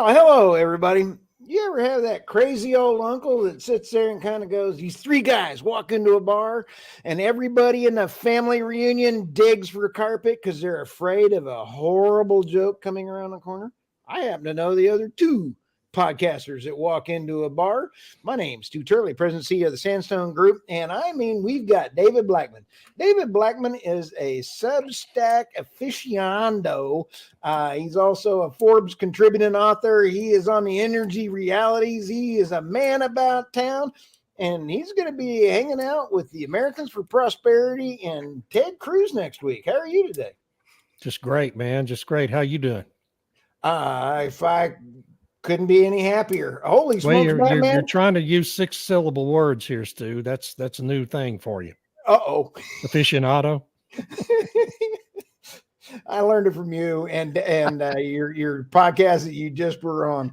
Well, hello, everybody. You ever have that crazy old uncle that sits there and kind of goes, these three guys walk into a bar and everybody in the family reunion digs for carpet because they're afraid of a horrible joke coming around the corner? I happen to know the other two podcasters that walk into a bar. My name's Stu Turley, President and CEO of the Sandstone Group. And we've got David Blackman. David Blackman is a Substack aficionado. He's also a Forbes contributing author. He is on the energy realities. He is a man about town. And he's going to be hanging out with the Americans for Prosperity and Ted Cruz next week. How are you today? Just great, man. Just great. How you doing? If I couldn't be any happier. Holy smokes, Batman. You're trying to use 6-syllable words here, Stu. That's a new thing for you. Uh-oh. Aficionado. I learned it from you and your podcast that you just were on.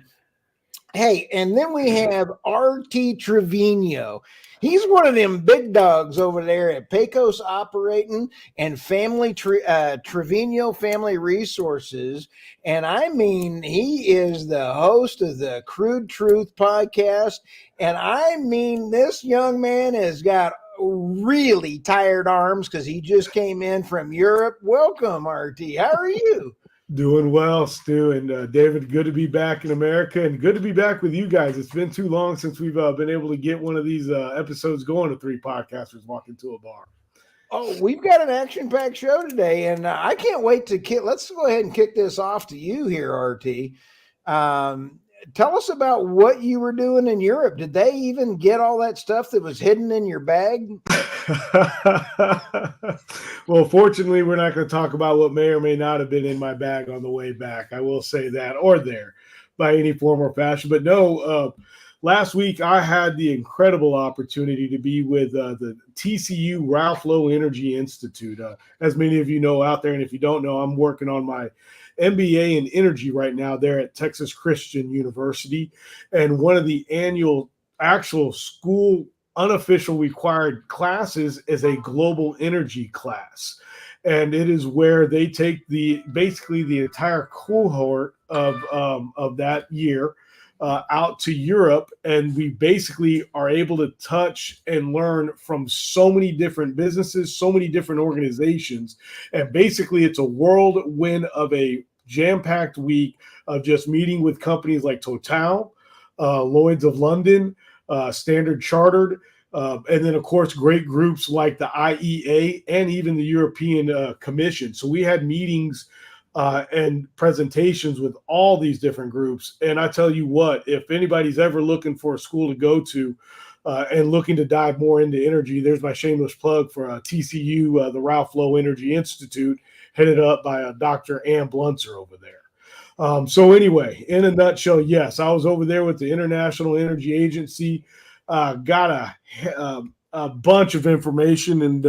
Hey, and then we have R.T. Trevino. He's one of them big dogs over there at Pecos Operating and Trevino Family Resources. And he is the host of the Crude Truth podcast. And this young man has got really tired arms because he just came in from Europe. Welcome, RT. How are you? Doing well, Stu, and David. Good to be back in America, and good to be back with you guys. It's been too long since we've been able to get one of these episodes going. Of three podcasters walk into a bar. Oh, we've got an action-packed show today, and I can't wait to let's go ahead and kick this off to you here, RT. Tell us about what you were doing in Europe. Did they even get all that stuff that was hidden in your bag? Well, fortunately, we're not going to talk about what may or may not have been in my bag on the way back. I will say that, or there, by any form or fashion. But no, last week I had the incredible opportunity to be with the TCU Ralph Lowe Energy Institute. As many of you know out there, and if you don't know, I'm working on my MBA in energy right now there at Texas Christian University. And one of the annual actual school unofficial required classes is a global energy class. And it is where they take basically the entire cohort of that year out to Europe. And we basically are able to touch and learn from so many different businesses, so many different organizations. And basically it's a whirlwind of a jam-packed week of just meeting with companies like Total, Lloyd's of London, Standard Chartered, and then, of course, great groups like the IEA and even the European Commission. So we had meetings and presentations with all these different groups. And I tell you what, if anybody's ever looking for a school to go to and looking to dive more into energy, there's my shameless plug for TCU, the Ralph Lowe Energy Institute, headed up by Dr. Ann Blunzer over there. So anyway, in a nutshell, yes, I was over there with the International Energy Agency, got a bunch of information and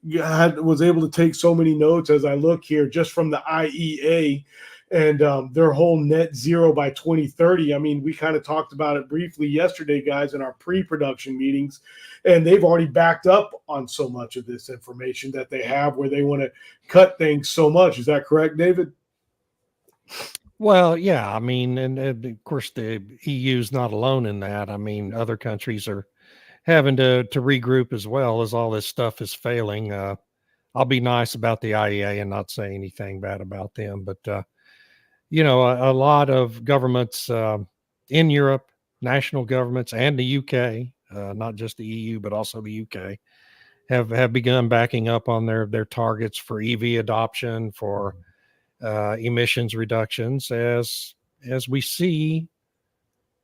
was able to take so many notes as I look here just from the IEA and their whole net zero by 2030. I mean, we kind of talked about it briefly yesterday, guys, in our pre-production meetings, and they've already backed up on so much of this information that they have where they want to cut things so much. Is that correct, David? Well, yeah. I mean, and of course, the EU is not alone in that. I mean, other countries are having to regroup as well as all this stuff is failing. I'll be nice about the IEA and not say anything bad about them, but a lot of governments in Europe, national governments, and the UK, not just the EU, but also the UK, have begun backing up on their targets for EV adoption, for emissions reductions, as we see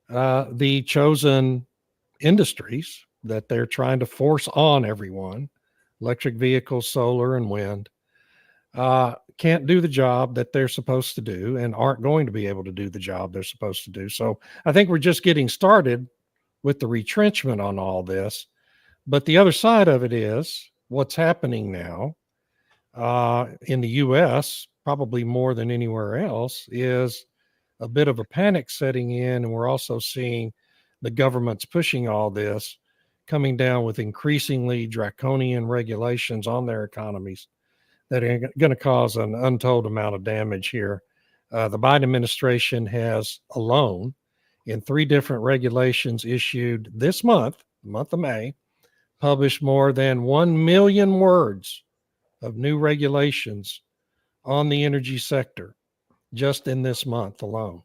the chosen industries that they're trying to force on everyone, electric vehicles, solar, and wind, can't do the job that they're supposed to do and aren't going to be able to do the job they're supposed to do. So I think we're just getting started with the retrenchment on all this. But the other side of it is what's happening now in the U.S., probably more than anywhere else, is a bit of a panic setting in. And we're also seeing the government's pushing all this, coming down with increasingly draconian regulations on their economies that are going to cause an untold amount of damage here The Biden administration has alone, in 3 different regulations issued this month, the month of May, published more than 1 million words of new regulations on the energy sector just in this month alone,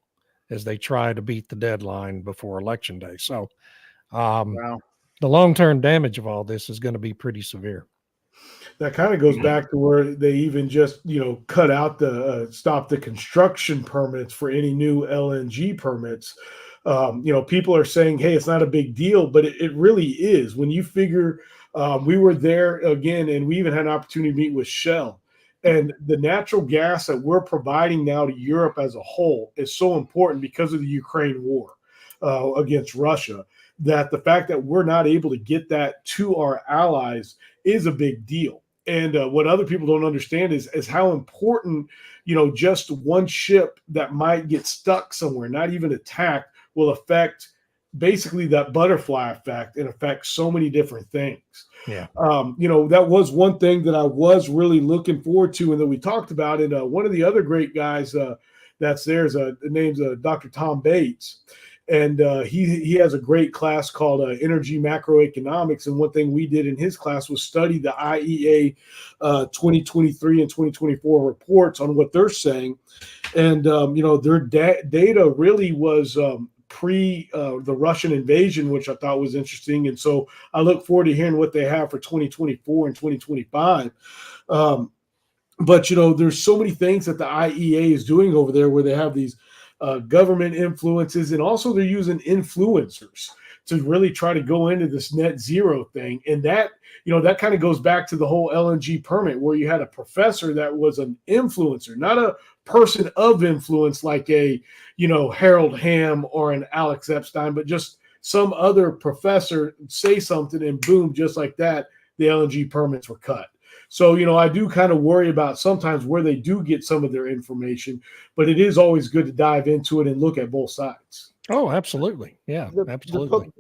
as they try to beat the deadline before Election Day. So Wow. the long-term damage of all this is going to be pretty severe. That kind of goes back to where they even just, cut out stop the construction permits for any new LNG permits. People are saying, hey, it's not a big deal, but it really is. When you figure, we were there again, and we even had an opportunity to meet with Shell. And the natural gas that we're providing now to Europe as a whole is so important because of the Ukraine war against Russia, that the fact that we're not able to get that to our allies is a big deal. And what other people don't understand is how important, just one ship that might get stuck somewhere, not even attacked, will affect basically that butterfly effect and affect so many different things. Yeah. That was one thing that I was really looking forward to and that we talked about. And one of the other great guys that's there is name's Dr. Tom Bates. And he has a great class called Energy Macroeconomics. And one thing we did in his class was study the IEA 2023 and 2024 reports on what they're saying. And, their data really was pre the Russian invasion, which I thought was interesting. And so I look forward to hearing what they have for 2024 and 2025. But, there's so many things that the IEA is doing over there where they have these government influences, and also they're using influencers to really try to go into this net zero thing. And that, that kind of goes back to the whole LNG permit, where you had a professor that was an influencer, not a person of influence like a, Harold Hamm or an Alex Epstein, but just some other professor say something and boom, just like that, the LNG permits were cut. So, I do kind of worry about sometimes where they do get some of their information, but it is always good to dive into it and look at both sides. Oh, absolutely. Yeah, absolutely.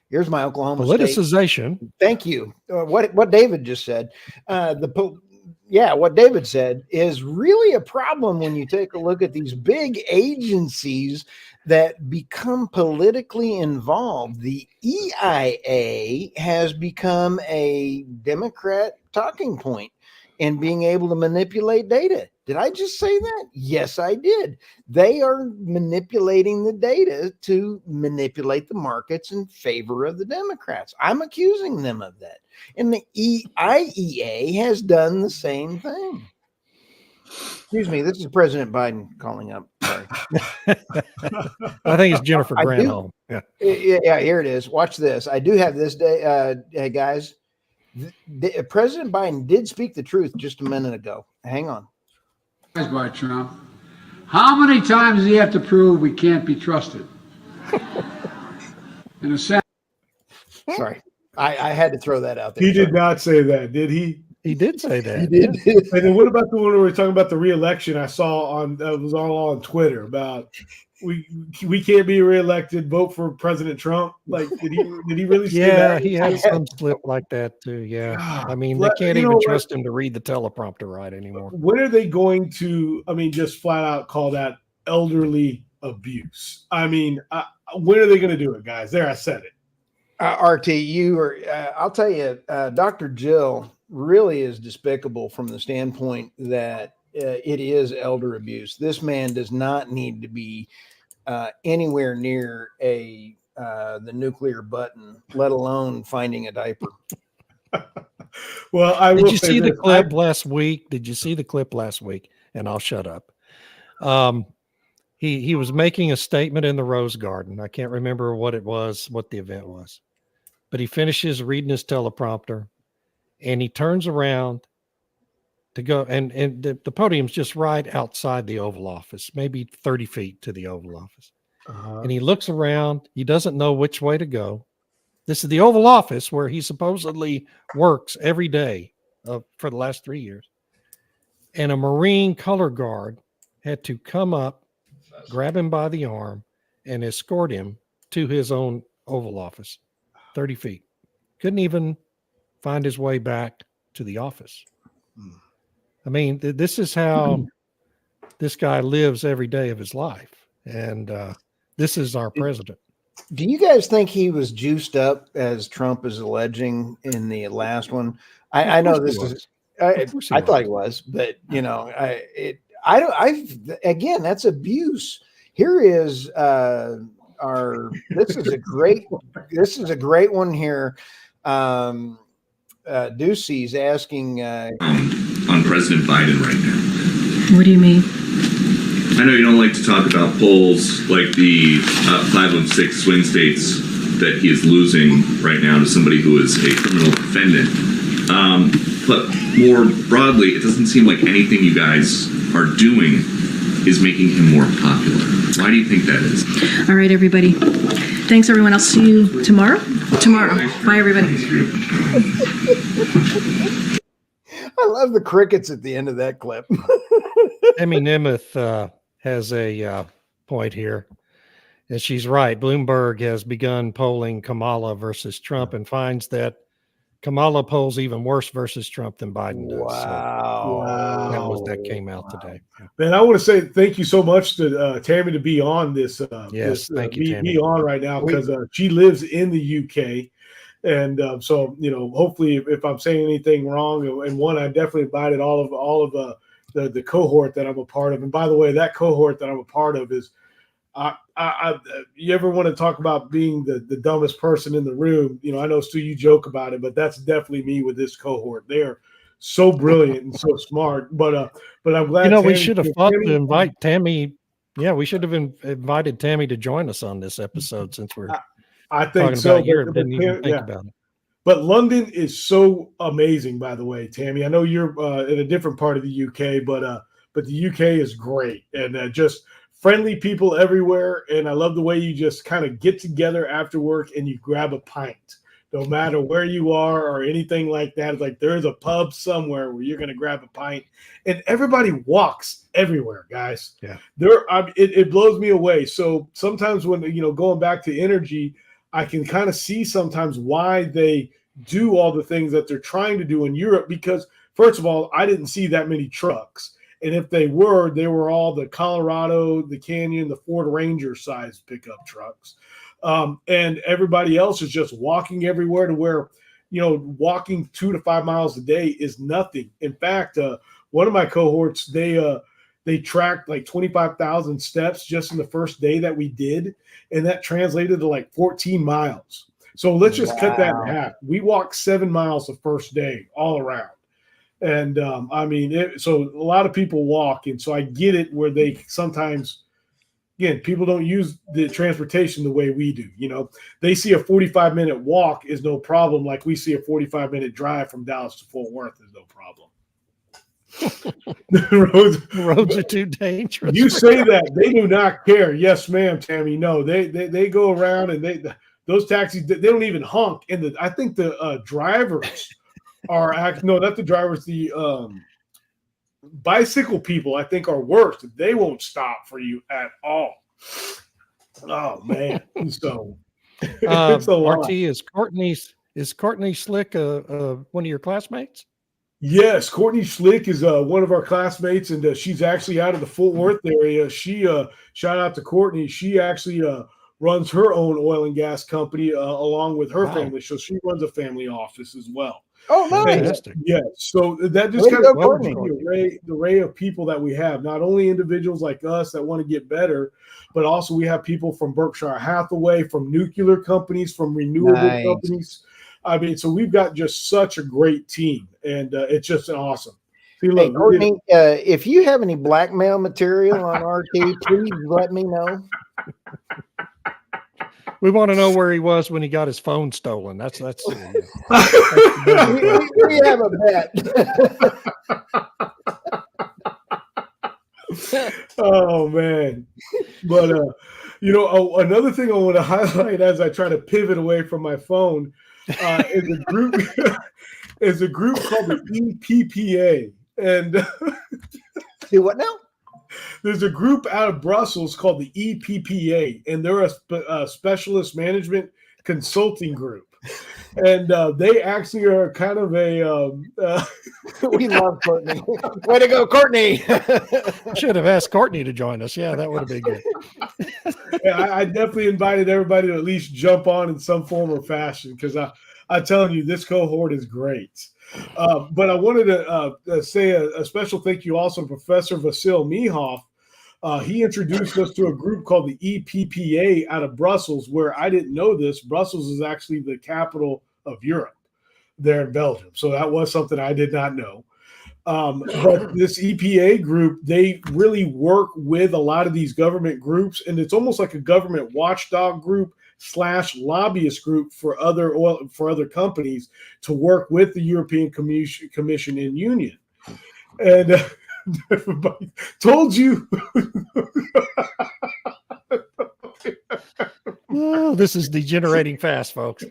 Here's my Oklahoma politicization. State. Thank you. What David just said. What David said is really a problem when you take a look at these big agencies that become politically involved. The EIA has become a Democrat talking point in being able to manipulate data. Did I just say that? Yes, I did. They are manipulating the data to manipulate the markets in favor of the Democrats. I'm accusing them of that. And the IEA has done the same thing. Excuse me, this is President Biden calling up. Sorry. I think it's Jennifer Granholm. Yeah, here it is. Watch this. I do have this day. Hey, guys. President Biden did speak the truth just a minute ago. Hang on. By Trump. How many times does he have to prove we can't be trusted? In a sense. Sorry. I had to throw that out there. He did not say that, did he? He did say that. He did. Yeah. And then what about the one where we're talking about the re-election? I saw it was all on Twitter about we can't be reelected. Vote for President Trump. Like, did he really say that? Yeah, he had some slip like that too. Yeah, I mean, they can't even trust him to read the teleprompter right anymore. When are they going to? I mean, just flat out call that elderly abuse? I mean, when are they going to do it, guys? There, I said it. RT, I'll tell you, Dr. Jill really is despicable from the standpoint that it is elder abuse. This man does not need to be anywhere near the nuclear button, let alone finding a diaper. Well, Did you see the clip last week? Did you see the clip last week? And I'll shut up. He was making a statement in the Rose Garden. I can't remember what the event was, but he finishes reading his teleprompter, and he turns around to go, and the podium's just right outside the Oval Office, maybe 30 feet to the Oval Office. And he looks around. He doesn't know which way to go. This is the Oval Office where he supposedly works every day for the last 3 years. And a Marine color guard had to come up, grab him by the arm, and escort him to his own Oval Office, 30 feet. Couldn't even find his way back to the office. I mean, this is how this guy lives every day of his life. And this is our president. Do you guys think he was juiced up, as Trump is alleging in the last one? I know this is. I thought he was, but you know, again, that's abuse. Here is this is a great one here. Ducey's asking on President Biden right now. What do you mean? I know you don't like to talk about polls like the 5 of 6 swing states that he is losing right now to somebody who is a criminal defendant. But more broadly, it doesn't seem like anything you guys are doing is making him more popular. Why do you think that is? All right, everybody. Thanks, everyone. I'll see you tomorrow. Bye, everybody. I love the crickets at the end of that clip. Emmy Nemeth has a point here, and she's right. Bloomberg has begun polling Kamala versus Trump and finds that Kamala polls even worse versus Trump than Biden does. Wow. So that came out today. Man, I want to say thank you so much to Tammy to be on this. Thank you, Tammy. Be on right now because she lives in the UK. And so, you know, hopefully if I'm saying anything wrong, and one, I definitely invited all of the cohort that I'm a part of. And by the way, that cohort that I'm a part of is, you ever want to talk about being the dumbest person in the room? You know, I know, Stu, you joke about it, but that's definitely me with this cohort. They are so brilliant and so smart. But I'm glad. You know, we should have thought to invite Tammy. Yeah, we should have invited Tammy to join us on this episode since we're I think talking so. about Europe. Didn't even think about it. But London is so amazing, by the way, Tammy. I know you're in a different part of the UK, but the UK is great and just friendly people everywhere. And I love the way you just kind of get together after work and you grab a pint, no matter where you are or anything like that. It's like there's a pub somewhere where you're going to grab a pint, and everybody walks everywhere, guys. Yeah, it blows me away. So sometimes when, you know, going back to energy, I can kind of see sometimes why they do all the things that they're trying to do in Europe, because first of all, I didn't see that many trucks. And if they were all the Colorado, the Canyon, the Ford Ranger size pickup trucks. And everybody else is just walking everywhere to where, you know, walking 2 to 5 miles a day is nothing. In fact, one of my cohorts, they tracked like 25,000 steps just in the first day that we did. And that translated to like 14 miles. So let's just cut that in half. We walked 7 miles the first day all around. And I mean, so a lot of people walk. And so I get it where they sometimes, again, people don't use the transportation the way we do. You know, they see a 45-minute walk is no problem. Like we see a 45-minute drive from Dallas to Fort Worth is no problem. roads are too dangerous. You say that, they do not care. Yes, ma'am, Tammy. No, they go around and those taxis, they don't even honk. And I think the drivers are not the drivers, the bicycle people, I think, are worse. They won't stop for you at all. Oh man. So it's a lot. RT, is Courtney Slick one of your classmates? Yes, Courtney Schlick is one of our classmates, and she's actually out of the Fort Worth area. She shout out to Courtney. She actually runs her own oil and gas company along with her family. So she runs a family office as well. Oh, nice. Yeah. So that just kind of tells you the array of people that we have. Not only individuals like us that want to get better, but also we have people from Berkshire Hathaway, from nuclear companies, from renewable companies. I mean, so we've got just such a great team, and it's just awesome. See, look, hey, Courtney, if you have any blackmail material on RT, please let me know. We want to know where he was when he got his phone stolen. That's we have a bet. Oh man. But you know, another thing I want to highlight as I try to pivot away from my phone is a group called the EPPA. And do what now? There's a group out of Brussels called the EPPA, and they're a specialist management consulting group. And they actually are kind of a We love Courtney. Way to go, Courtney. Should have asked Courtney to join us. Yeah, that would have been good. yeah, I definitely invited everybody to at least jump on in some form or fashion, because I'm telling you, this cohort is great. But I wanted to say a special thank you also to Professor Vasil Mihoff. He introduced us to a group called the EPPA out of Brussels, where I didn't know this. Brussels is actually the capital of Europe there in Belgium. So that was something I did not know. But this EPA group, they really work with a lot of these government groups, and it's almost like a government watchdog group / lobbyist group for other companies to work with the European Commission and Union. And everybody told you. Oh, this is degenerating fast, folks.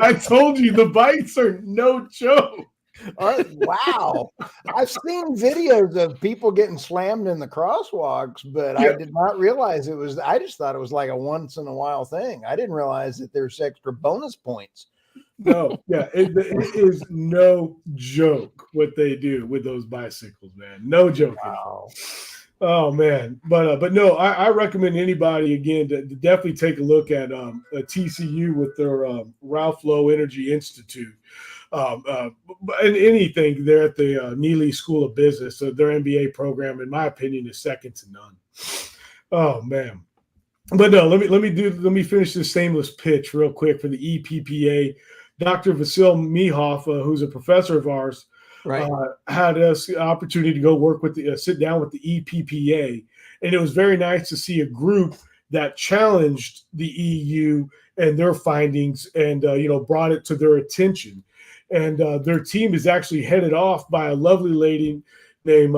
I told you the bikes are no joke. Wow. I've seen videos of people getting slammed in the crosswalks, but I did not realize it was, I just thought it was like a once in a while thing. I didn't realize that there's extra bonus points. No, it is no joke what they do with those bicycles, man. No joke. Wow. Oh man, but no, I recommend anybody again to definitely take a look at a TCU with their Ralph Lowe Energy Institute, and anything there at the Neely School of Business. Their MBA program, in my opinion, is second to none. Oh man, but no, let me finish this shameless pitch real quick for the EPPA. Dr. Vasil Mihoff, who's a professor of ours, Right. had us the opportunity to go work with sit down with the EPPA, and it was very nice to see a group that challenged the EU and their findings, and brought it to their attention. And their team is actually headed off by a lovely lady named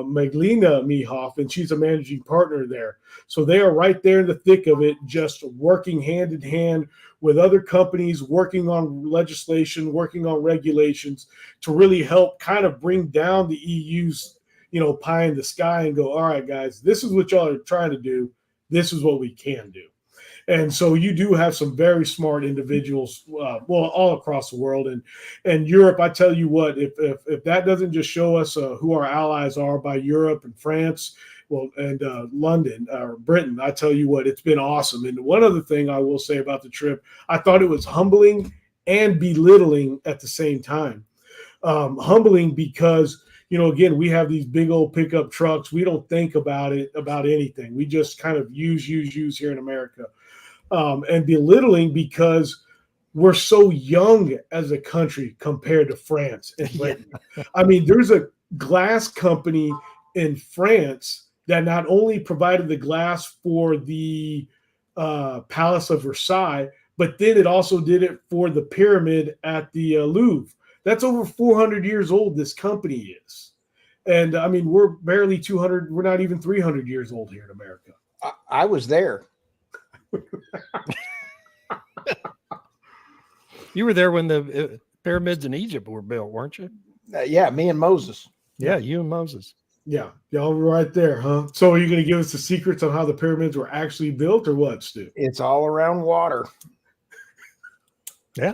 Magdalena Mihoff, and she's a managing partner there. So they are right there in the thick of it, just working hand in hand with other companies, working on legislation, working on regulations to really help kind of bring down the EU's, pie in the sky and go, all right, guys, this is what y'all are trying to do. This is what we can do. And so you do have some very smart individuals, all across the world, and Europe. I tell you what, if that doesn't just show us who our allies are by Europe and France, and London or Britain, I tell you what, it's been awesome. And one other thing I will say about the trip, I thought it was humbling and belittling at the same time. Humbling because, again, we have these big old pickup trucks. We don't think about anything. We just kind of use here in America. And belittling because we're so young as a country compared to France and Britain. Yeah. I mean, there's a glass company in France that not only provided the glass for the Palace of Versailles, but then it also did it for the pyramid at the Louvre. That's over 400 years old, this company is. And I mean, we're barely 200, we're not even 300 years old here in America. I was there. You were there when the pyramids in Egypt were built, weren't you? Yeah, me and Moses. Yeah, you and Moses. Yeah, y'all were right there, huh? So are you going to give us the secrets on how the pyramids were actually built, or what, Stu? It's all around water. Yeah.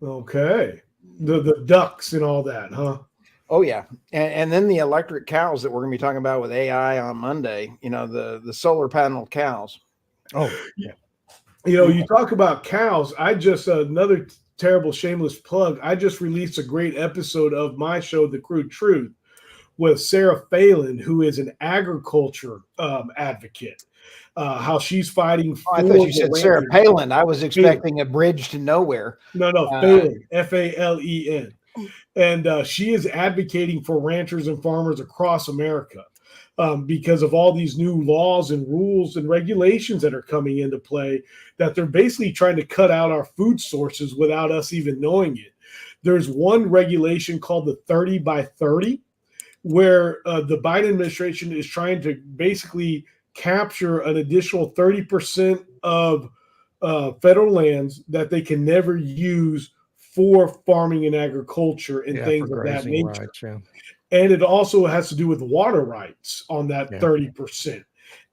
Okay. The ducks and all that, huh? Oh yeah, and then the electric cows that we're going to be talking about with AI on Monday. The solar panel cows. Oh yeah. You talk about cows. I just another terrible shameless plug. I just released a great episode of my show, The Crude Truth, with Sarah Phelan, who is an agriculture advocate. How she's fighting for. I thought you said Sarah Palin. I was expecting a bridge to nowhere. No, Phelan, F-A-L-E-N. And she is advocating for ranchers and farmers across America because of all these new laws and rules and regulations that are coming into play, that they're basically trying to cut out our food sources without us even knowing it. There's one regulation called the 30 by 30, where the Biden administration is trying to basically capture an additional 30% of federal lands that they can never use for farming and agriculture and things of that nature. Rights, yeah. And it also has to do with water rights on that 30%.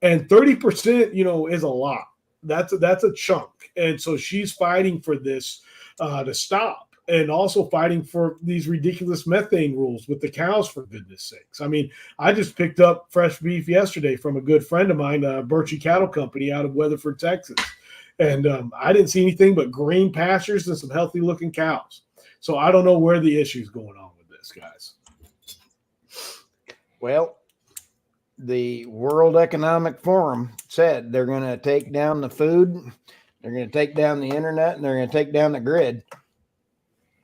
And 30%, is a lot. That's a chunk. And so she's fighting for this to stop, and also fighting for these ridiculous methane rules with the cows, for goodness sakes. I mean, I just picked up fresh beef yesterday from a good friend of mine, Birchie Cattle Company out of Weatherford, Texas. And I didn't see anything but green pastures and some healthy looking cows. So I don't know where the issue's going on with this, guys. Well, the World Economic Forum said they're going to take down the food, they're going to take down the internet, and they're going to take down the grid.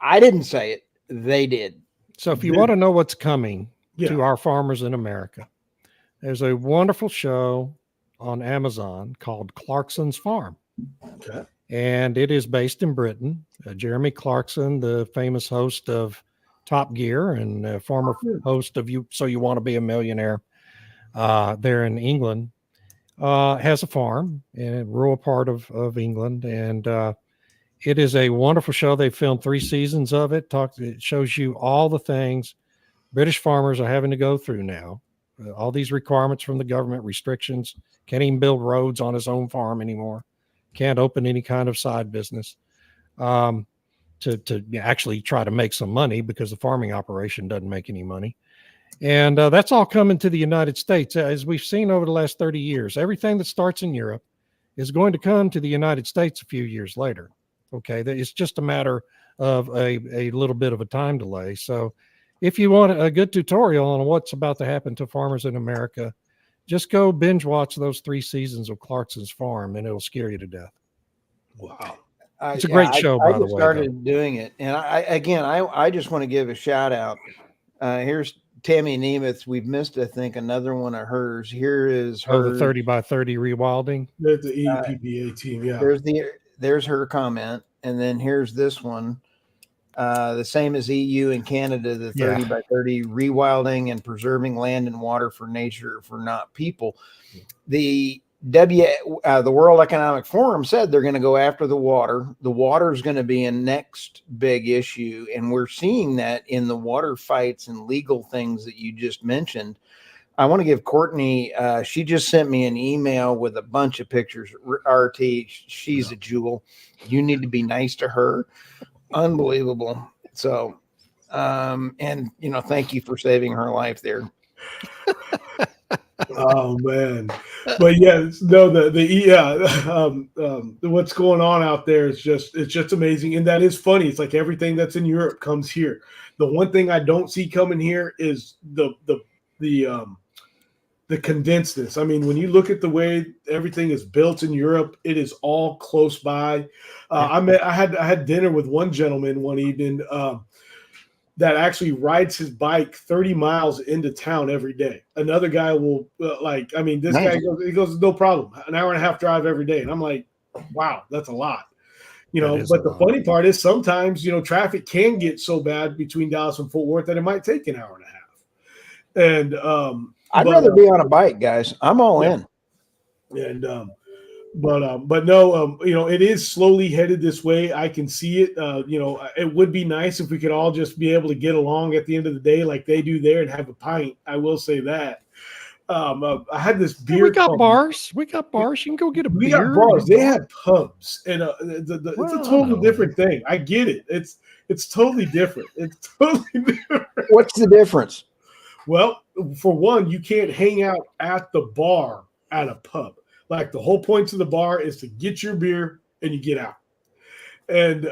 I didn't say it. They did. So if you want to know what's coming Yeah. to our farmers in America, there's a wonderful show on Amazon called Clarkson's Farm. Okay. And it is based in Britain. Jeremy Clarkson, the famous host of Top Gear and former host of So You Want to Be a Millionaire there in England, has a farm in a rural part of England. And it is a wonderful show. They filmed 3 seasons of it. It shows you all the things British farmers are having to go through now. All these requirements from the government, restrictions, can't even build roads on his own farm anymore. Can't open any kind of side business to actually try to make some money, because the farming operation doesn't make any money. And that's all coming to the United States. As we've seen over the last 30 years, everything that starts in Europe is going to come to the United States a few years later. Okay, it's just a matter of a little bit of a time delay. So if you want a good tutorial on what's about to happen to farmers in America, just go binge watch those 3 seasons of Clarkson's Farm, and it'll scare you to death. Wow. It's a great show, by the way. Started doing it, and I just want to give a shout out. Here's Tammy Nemeth. We've missed, I think, another one of hers. Here is her the 30 by 30 rewilding. There's the EPBA team. Yeah. There's her comment, and then here's this one. The same as EU and Canada, the 30 by 30 rewilding and preserving land and water for nature, for not people. The World Economic Forum said they're going to go after the water. The water is going to be a next big issue, and we're seeing that in the water fights and legal things that you just mentioned. I want to give Courtney, she just sent me an email with a bunch of pictures. RT, she's a jewel. You need to be nice to her. Unbelievable. So, and thank you for saving her life there. Oh man, but what's going on out there is just amazing, and that is funny. It's like everything that's in Europe comes here. The one thing I don't see coming here is the condensedness. I mean, when you look at the way everything is built in Europe, it is all close by. I had dinner with one gentleman one evening that actually rides his bike 30 miles into town every day. Another guy will guy goes, no problem, an hour and a half drive every day. And I'm like, wow, that's a lot. But the funny part is sometimes, traffic can get so bad between Dallas and Fort Worth that it might take an hour and a half. And I'd rather be on a bike, guys. I'm all in. And but no, it is slowly headed this way. I can see it. It would be nice if we could all just be able to get along at the end of the day like they do there and have a pint. I will say that. I had this beer. We got bars. We got bars. You can go get a beer. We got bars. They had pubs, and it's a total different thing. I get it. It's totally different. It's totally different. What's the difference? Well, for one, you can't hang out at the bar at a pub. Like the whole point to the bar is to get your beer and you get out, and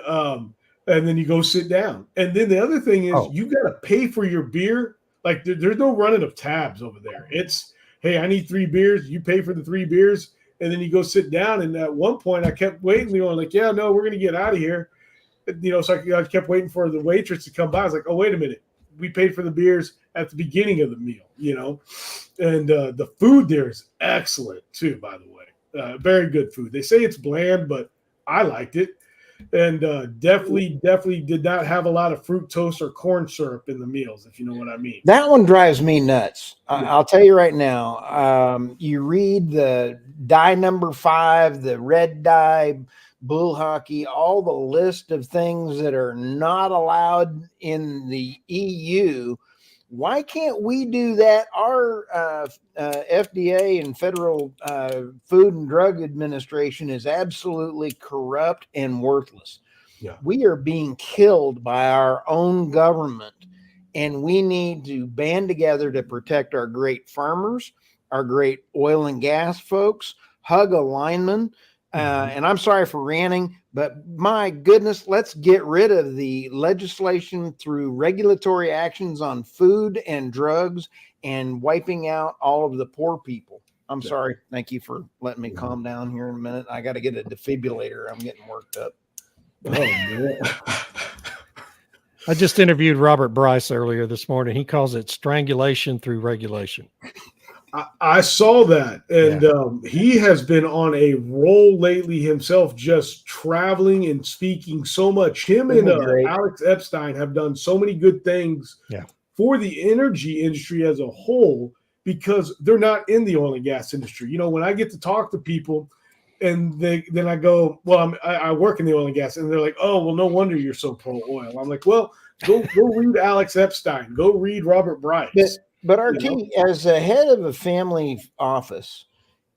then you go sit down. And then the other thing is you got to pay for your beer. Like there's no running of tabs over there. It's, hey, I need 3 beers. You pay for the 3 beers, and then you go sit down. And at one point, I kept waiting. Like, yeah, no, we're gonna get out of here. So I kept waiting for the waitress to come by. I was like, oh, wait a minute. We paid for the beers at the beginning of the meal, and the food there is excellent too, by the way. Very good food. They say it's bland, but I liked it. And definitely did not have a lot of fructose or corn syrup in the meals, if you know what I mean. That one drives me nuts. I'll tell you right now, you read the dye number 5, the red dye, bull hockey, all the list of things that are not allowed in the EU Why can't we do that? Our FDA and Federal Food and Drug Administration is absolutely corrupt and worthless. Yeah. We are being killed by our own government, and we need to band together to protect our great farmers, our great oil and gas folks, hug a lineman. And I'm sorry for ranting, but my goodness, let's get rid of the legislation through regulatory actions on food and drugs and wiping out all of the poor people. I'm sorry. Thank you for letting me calm down here in a minute. I got to get a defibrillator. I'm getting worked up. Oh, man. I just interviewed Robert Bryce earlier this morning. He calls it strangulation through regulation. I saw that, and he has been on a roll lately himself, just traveling and speaking so much. Him and Alex Epstein have done so many good things for the energy industry as a whole, because they're not in the oil and gas industry. You know, when I get to talk to people, and then I go, well, I work in the oil and gas, and they're like, oh, well, no wonder you're so pro oil. I'm like, well, go read Alex Epstein, go read Robert Bryce. But RT, as a head of a family office,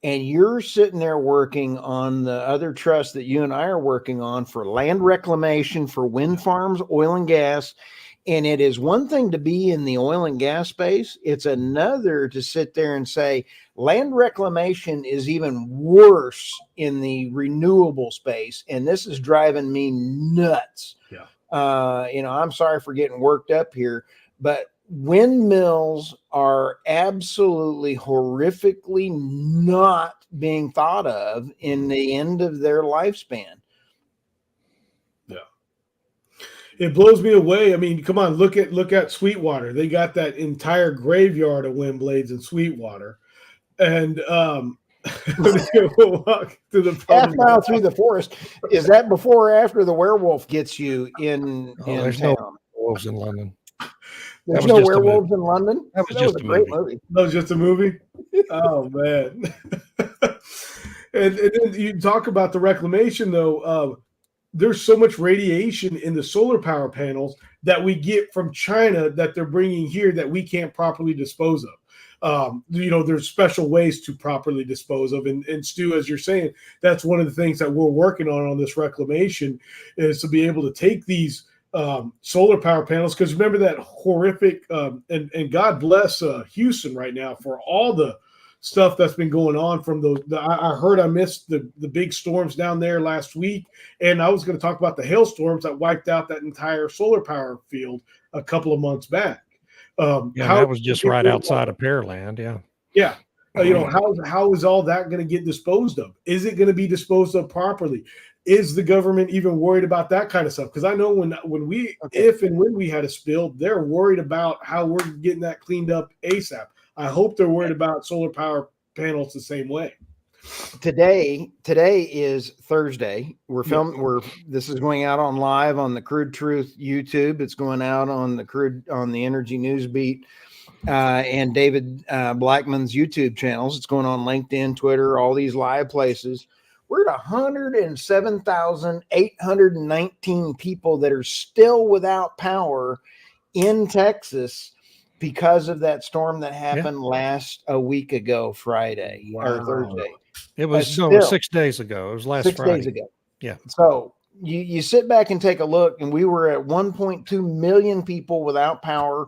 and you're sitting there working on the other trust that you and I are working on for land reclamation, for wind farms, oil and gas, and it is one thing to be in the oil and gas space. It's another to sit there and say land reclamation is even worse in the renewable space, and this is driving me nuts. Yeah. You know, I'm sorry for getting worked up here, but windmills are absolutely horrifically not being thought of in the end of their lifespan. Yeah. It blows me away. I mean, come on, look at Sweetwater. They got that entire graveyard of wind blades in Sweetwater. And walk to the half mile through the forest. Is that before or after the werewolf gets you in There's town? no werewolves in London. There's no werewolves in London. That was just a great movie. That was just a movie. Oh man! and then you talk about the reclamation, though. There's so much radiation in the solar power panels that we get from China that they're bringing here that we can't properly dispose of. You know, there's special ways to properly dispose of. And Stu, as you're saying, that's one of the things that we're working on this reclamation, is to be able to take these solar power panels, because remember that horrific and God bless Houston right now for all the stuff that's been going on from I heard I missed the big storms down there last week, and I was going to talk about the hailstorms that wiped out that entire solar power field a couple of months back. That was just right outside of Pearland. Yeah. You know, how is all that going to get disposed of? Is it going to be disposed of properly? Is the government even worried about that kind of stuff? Because I know when we had a spill, they're worried about how we're getting that cleaned up ASAP. I hope they're worried about solar power panels the same way. Today is Thursday. This is going out on live on the Crude Truth YouTube. It's going out on the Energy News Beat and David Blackman's YouTube channels. It's going on LinkedIn, Twitter, all these live places. We're at 107,819 people that are still without power in Texas because of that storm that happened a week ago, Friday or Thursday. It was 6 days ago. It was last 6 Friday. days ago. Yeah. So you sit back and take a look, and we were at 1.2 million people without power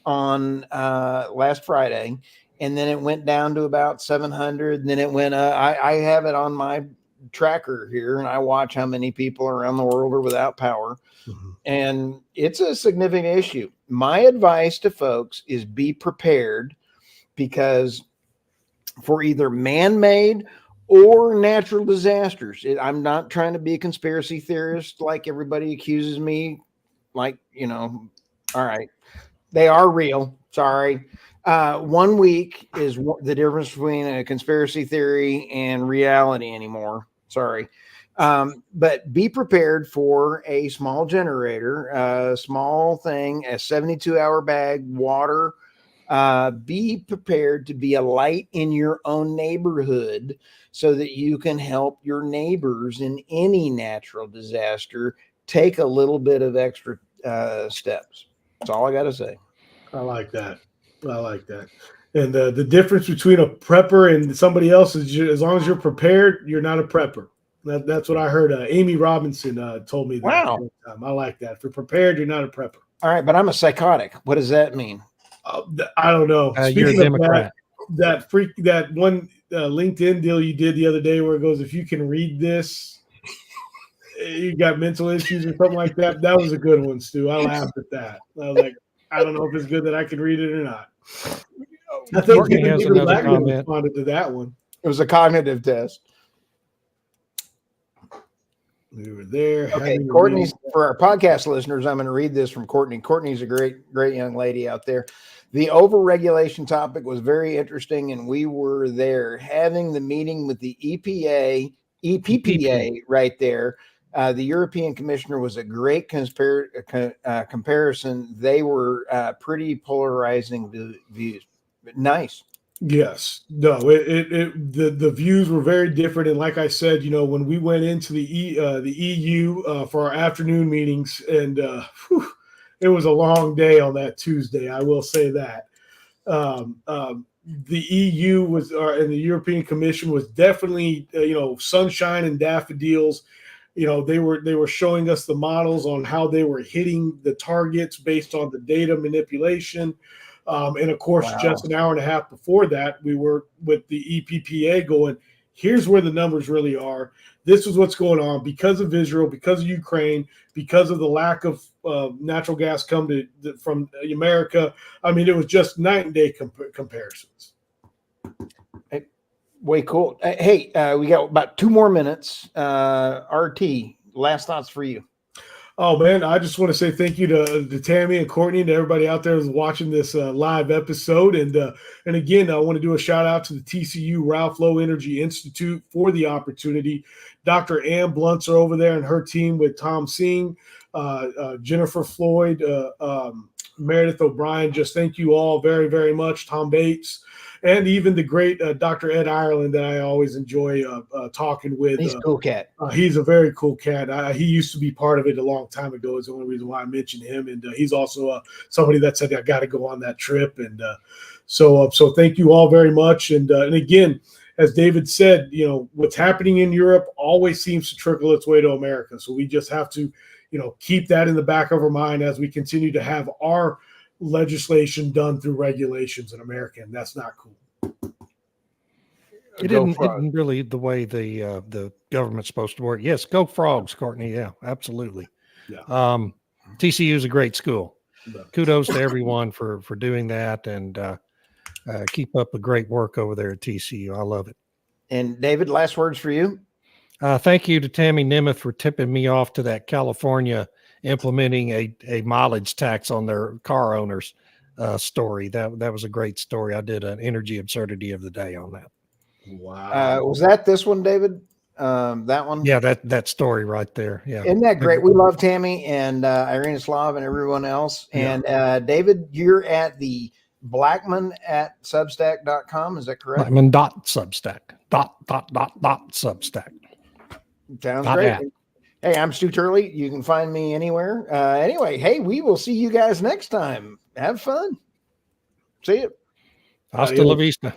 on last Friday. And then it went down to about 700. And then it went, I have it on my tracker here, and I watch how many people around the world are without power. Mm-hmm. And it's a significant issue. My advice to folks is be prepared, because for either man-made or natural disasters, I'm not trying to be a conspiracy theorist like everybody accuses me. Like, all right, they are real. Sorry. 1 week is the difference between a conspiracy theory and reality anymore. Sorry. But be prepared for a small generator, a small thing, a 72-hour bag, water. Be prepared to be a light in your own neighborhood so that you can help your neighbors in any natural disaster. Take a little bit of extra steps. That's all I got to say. I like that. I like that. And the difference between a prepper and somebody else is as long as you're prepared, you're not a prepper. That's what I heard. Amy Robinson told me that. Wow. One time. I like that. If you're prepared, you're not a prepper. All right, but I'm a psychotic. What does that mean? I don't know. You're a Speaking of Democrat. that one LinkedIn deal you did the other day where it goes, if you can read this, you got mental issues or something like that. That was a good one, Stu. I laughed at that. I was like, I don't know if it's good that I can read it or not. I think Courtney has David another Blackman comment. responded to that one. It was a cognitive test. We were there. Okay, having a Courtney's meeting. for our podcast listeners. I'm going to read this from Courtney. Courtney's a great young lady out there. The overregulation topic was very interesting, and we were there having the meeting with the EPPA right there. The European Commissioner was a great comparison. They were pretty polarizing views. Nice. Yes. No, the views were very different. And like I said, when we went into the EU for our afternoon meetings, and it was a long day on that Tuesday, I will say that. The EU and the European Commission was definitely, sunshine and daffodils. They were showing us the models on how they were hitting the targets based on the data manipulation. And of course, just an hour and a half before that, we were with the EPPA going, here's where the numbers really are. This is what's going on because of Israel, because of Ukraine, because of the lack of natural gas from America. I mean, it was just night and day comparisons. Way cool. Hey, we got about 2 more minutes. RT, last thoughts for you. Oh, man, I just want to say thank you to Tammy and Courtney and everybody out there who's watching this live episode. And again, I want to do a shout out to the TCU Ralph Lowe Energy Institute for the opportunity. Dr. Ann Blunts are over there and her team with Tom Singh, Jennifer Floyd, Meredith O'Brien. Just thank you all very, very much. Tom Bates. And even the great Dr. Ed Ireland that I always enjoy talking with. He's a cool cat. He's a very cool cat. He used to be part of it a long time ago. Is the only reason why I mentioned him. And he's also somebody that said I got to go on that trip. And so thank you all very much. And again, as David said, what's happening in Europe always seems to trickle its way to America. So we just have to, keep that in the back of our mind as we continue to have our legislation done through regulations in America, and that's not cool. It isn't really the way the government's supposed to work. Yes, go Frogs, Courtney. Yeah, absolutely. Yeah. TCU is a great school. Yeah. Kudos to everyone for doing that, and keep up the great work over there at TCU. I love it. And David, last words for you. Thank you to Tammy Nemeth for tipping me off to that California implementing a mileage tax on their car owners story. That was a great story. I did an energy absurdity of the day on that. Wow. Was that this one, David? That one? Yeah, that story right there. Yeah. Isn't that great? We love Tammy and Irina Slav and everyone else. Yeah. And David, you're at the Blackman at Substack.com. Is that correct? Blackman.substack. Substack. Sounds great. At. Hey, I'm Stu Turley. You can find me anywhere. Anyway, hey, we will see you guys next time. Have fun. See you. Hasta la vista.